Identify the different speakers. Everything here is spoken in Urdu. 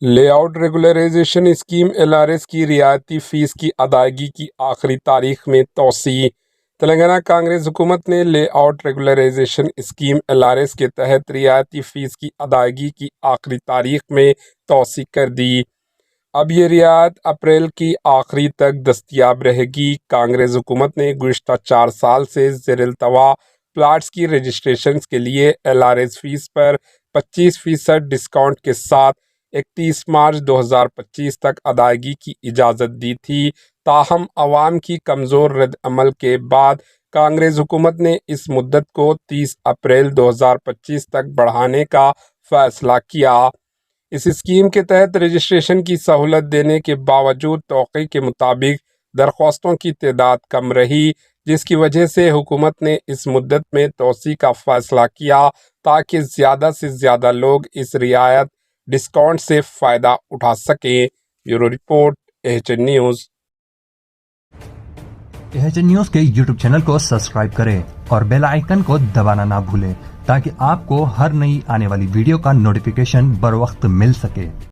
Speaker 1: Lay out regularisation scheme LRS کی رعایتی فیس کی ادائیگی کی آخری تاریخ میں توسیع۔ تلنگانہ کانگریس حکومت نے lay out regularisation scheme LRS کے تحت رعایتی فیس کی ادائیگی کی آخری تاریخ میں توسیع کر دی۔ اب یہ رعایت اپریل کی آخری تک دستیاب رہے گی۔ کانگریس حکومت نے گزشتہ 4 سال سے زیر التواء پلاٹس کی رجسٹریشنز کے لیے LRS فیس پر 25% ڈسکاؤنٹ کے ساتھ 31 مارچ 2025 تک ادائیگی کی اجازت دی تھی۔ تاہم عوام کی کمزور رد عمل کے بعد کانگریس حکومت نے اس مدت کو 30 اپریل 2025 تک بڑھانے کا فیصلہ کیا۔ اس اسکیم کے تحت رجسٹریشن کی سہولت دینے کے باوجود توقع کے مطابق درخواستوں کی تعداد کم رہی، جس کی وجہ سے حکومت نے اس مدت میں توسیع کا فیصلہ کیا تاکہ زیادہ سے زیادہ لوگ اس رعایت ڈسکاؤنٹ سے فائدہ اٹھا سکیں۔ Bureau report AHN news.
Speaker 2: AHN news کے YouTube چینل کو سبسکرائب کریں اور بیل آئیکن کو دبانا نہ بھولیں تاکہ آپ کو ہر نئی آنے والی ویڈیو کا نوٹیفیکیشن بر وقت مل سکے۔